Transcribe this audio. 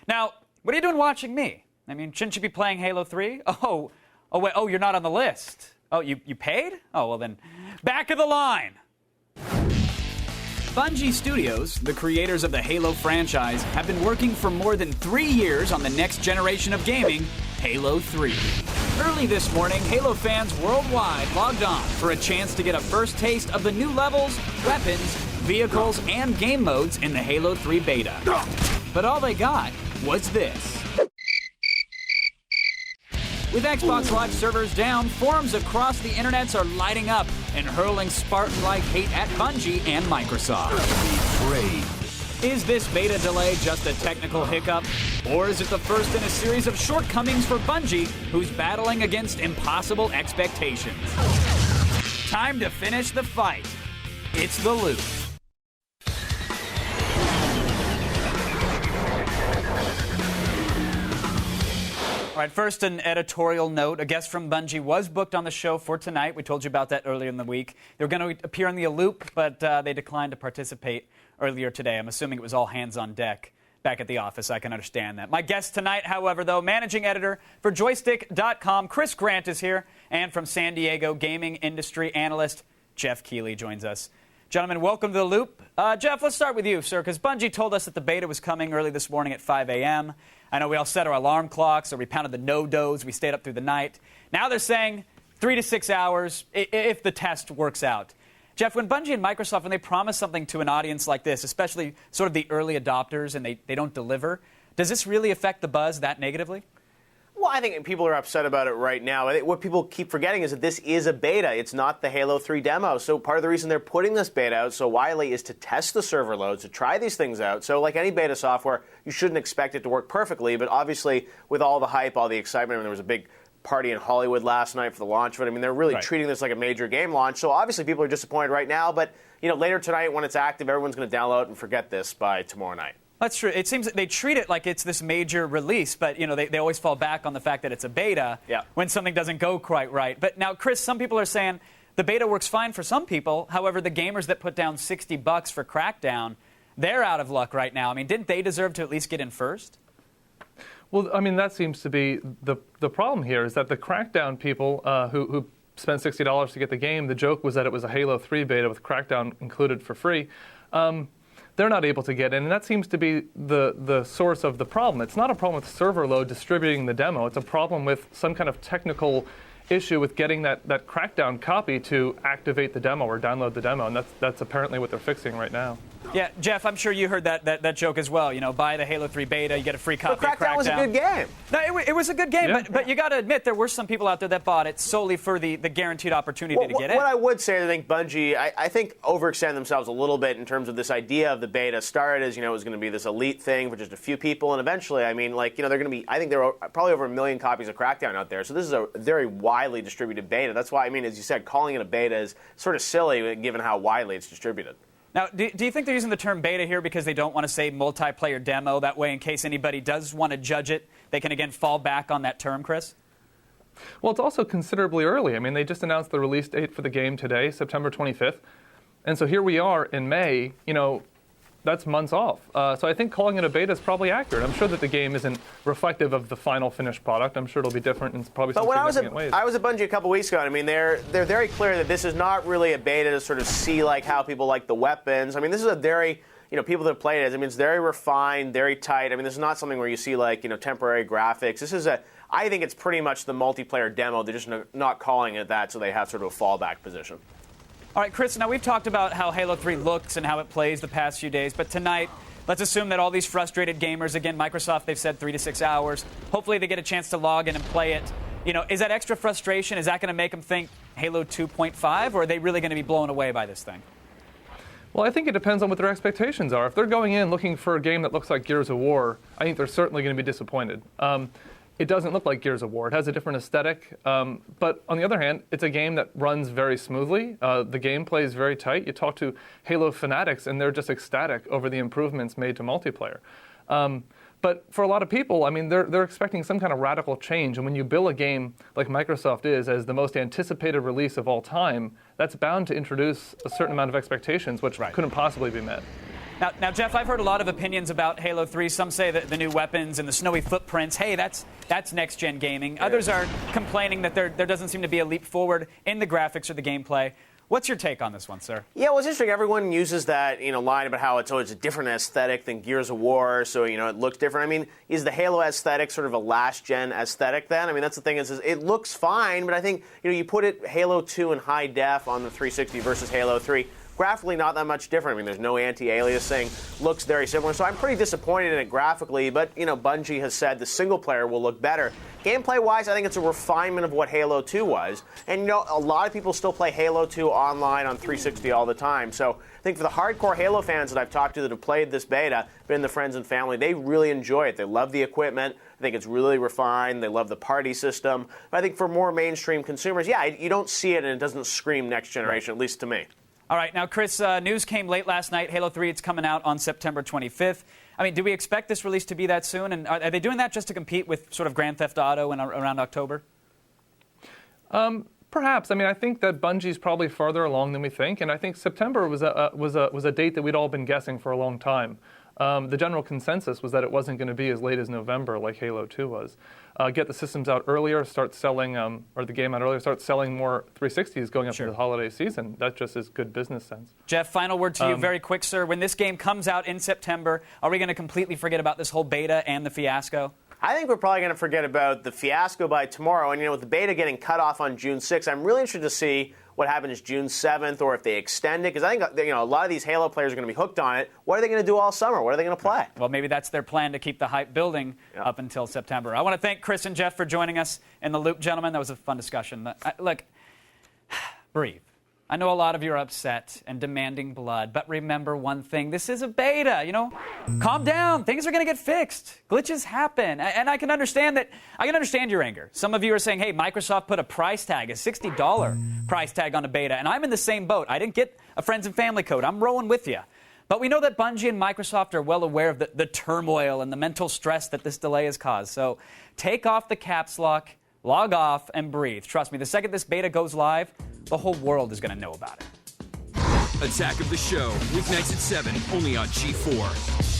Now, what are you doing watching me? I mean, shouldn't you be playing Halo 3? Wait, you're not on the list. Oh, you paid? Oh, well then, back of the line. Bungie Studios, the creators of the Halo franchise, have been working for more than 3 years on the next generation of gaming, Halo 3. Early this morning, Halo fans worldwide logged on for a chance to get a first taste of the new levels, weapons, vehicles, and game modes in the Halo 3 beta. But all they got was this. With Xbox Live servers down, forums across the internets are lighting up and hurling Spartan-like hate at Bungie and Microsoft. Is this beta delay just a technical hiccup? Or is it the first in a series of shortcomings for Bungie, who's battling against impossible expectations? Time to finish the fight. It's The Loop. All right, first an editorial note. A guest from Bungie was booked on the show for tonight. We told you about that earlier in the week. They were going to appear on the Loop, but they declined to participate earlier today. I'm assuming it was all hands on deck back at the office. I can understand that. My guest tonight, however, though, managing editor for Joystick.com, Chris Grant is here, and from San Diego, gaming industry analyst Geoff Keighley joins us. Gentlemen, welcome to The Loop. Geoff, let's start with you, sir, because Bungie told us that the beta was coming early this morning at 5 a.m. I know we all set our alarm clocks, or we pounded the no-dos, we stayed up through the night. Now they're saying 3 to 6 hours if the test works out. Geoff, when Bungie and Microsoft, when they promise something to an audience like this, especially sort of the early adopters, and they don't deliver, does this really affect the buzz that negatively? Well, I think people are upset about it right now. I think what people keep forgetting is that this is a beta. It's not the Halo 3 demo. So part of the reason they're putting this beta out so widely is to test the server loads, to try these things out. So like any beta software, you shouldn't expect it to work perfectly. But obviously, with all the hype, all the excitement, there was a big party in Hollywood last night for the launch of it. I mean, they're really treating this like a major game launch. So obviously, people are disappointed right now. But later tonight, when it's active, everyone's going to download and forget this by tomorrow night. That's true. It seems that they treat it like it's this major release, but they always fall back on the fact that it's a beta when something doesn't go quite right. But now, Chris, some people are saying the beta works fine for some people. However, the gamers that put down $60 for Crackdown, they're out of luck right now. I mean, didn't they deserve to at least get in first? Well, I mean, that seems to be the problem here, is that the Crackdown people who spent $60 to get the game, the joke was that it was a Halo 3 beta with Crackdown included for free. They're not able to get in, and that seems to be the source of the problem. It's not a problem with server load distributing the demo. It's a problem with some kind of technical issue with getting that Crackdown copy to activate the demo or download the demo, and that's apparently what they're fixing right now. Yeah, Geoff, I'm sure you heard that joke as well. Buy the Halo 3 beta, you get a free copy of Crackdown. Crackdown was a good game. No, it was a good game, but you got to admit there were some people out there that bought it solely for the guaranteed opportunity to get in. What I would say is I think Bungie, I think overextended themselves a little bit in terms of this idea of the beta. Started as, it was going to be this elite thing for just a few people, and eventually, I mean, they're going to be, I think there are probably over 1 million copies of Crackdown out there, so this is a very widely distributed beta. That's why, I mean, as you said, calling it a beta is sort of silly given how widely it's distributed. Now, do you think they're using the term beta here because they don't want to say multiplayer demo? That way, in case anybody does want to judge it, they can again fall back on that term, Chris? Well, it's also considerably early. I mean, they just announced the release date for the game today, September 25th. And so here we are in May, that's months off. So I think calling it a beta is probably accurate. I'm sure that the game isn't reflective of the final finished product. I'm sure it'll be different in probably some significant ways. I was at Bungie a couple weeks ago, and I mean, they're very clear that this is not really a beta to sort of see how people like the weapons. I mean, this is a very, people that have played it, I mean, it's very refined, very tight. I mean, this is not something where you see temporary graphics. This is I think it's pretty much the multiplayer demo. They're just not calling it that, so they have sort of a fallback position. All right, Chris, now we've talked about how Halo 3 looks and how it plays the past few days, but tonight, let's assume that all these frustrated gamers, again, Microsoft, they've said 3 to 6 hours, hopefully they get a chance to log in and play it. Is that extra frustration, is that going to make them think Halo 2.5, or are they really going to be blown away by this thing? Well, I think it depends on what their expectations are. If they're going in looking for a game that looks like Gears of War, I think they're certainly going to be disappointed. It doesn't look like Gears of War. It has a different aesthetic. But on the other hand, it's a game that runs very smoothly. The gameplay is very tight. You talk to Halo fanatics, and they're just ecstatic over the improvements made to multiplayer. But for a lot of people, I mean, they're expecting some kind of radical change. And when you bill a game like Microsoft is as the most anticipated release of all time, that's bound to introduce a certain amount of expectations, which couldn't possibly be met. Now, Geoff, I've heard a lot of opinions about Halo 3. Some say that the new weapons and the snowy footprints, hey, that's next-gen gaming. Others are complaining that there doesn't seem to be a leap forward in the graphics or the gameplay. What's your take on this one, sir? Yeah, well, it's interesting. Everyone uses that line about how it's always a different aesthetic than Gears of War, so it looks different. I mean, is the Halo aesthetic sort of a last-gen aesthetic then? I mean, that's the thing is it looks fine, but I think you put it Halo 2 in high def on the 360 versus Halo 3. Graphically, not that much different. I mean, there's no anti-aliasing. Looks very similar. So I'm pretty disappointed in it graphically, but, Bungie has said the single player will look better. Gameplay-wise, I think it's a refinement of what Halo 2 was. And, a lot of people still play Halo 2 online on 360 all the time. So I think for the hardcore Halo fans that I've talked to that have played this beta, been the friends and family, they really enjoy it. They love the equipment. I think it's really refined. They love the party system. But I think for more mainstream consumers, you don't see it and it doesn't scream next generation, at least to me. All right, now, Chris, news came late last night. Halo 3, it's coming out on September 25th. I mean, do we expect this release to be that soon? And are they doing that just to compete with sort of Grand Theft Auto around October? Perhaps. I mean, I think that Bungie's probably farther along than we think, and I think September was a date that we'd all been guessing for a long time. The general consensus was that it wasn't going to be as late as November like Halo 2 was. Get the systems out earlier, start selling, or the game out earlier, start selling more 360s going up into the holiday season. That just is good business sense. Geoff, final word to you, very quick, sir. When this game comes out in September, are we going to completely forget about this whole beta and the fiasco? I think we're probably going to forget about the fiasco by tomorrow. And, with the beta getting cut off on June 6th, I'm really interested to see what happens June 7th or if they extend it. Because I think, a lot of these Halo players are going to be hooked on it. What are they going to do all summer? What are they going to play? Well, maybe that's their plan to keep the hype building up until September. I want to thank Chris and Geoff for joining us in the Loop, gentlemen. That was a fun discussion. Look, breathe. I know a lot of you are upset and demanding blood, but remember one thing. This is a beta, Calm down. Things are going to get fixed. Glitches happen. And I can understand that. I can understand your anger. Some of you are saying, hey, Microsoft put a price tag, a $60 price tag on a beta, and I'm in the same boat. I didn't get a friends and family code. I'm rolling with you. But we know that Bungie and Microsoft are well aware of the turmoil and the mental stress that this delay has caused. So take off the caps lock, log off, and breathe. Trust me, the second this beta goes live, the whole world is going to know about it. Attack of the Show, weeknights at 7, only on G4.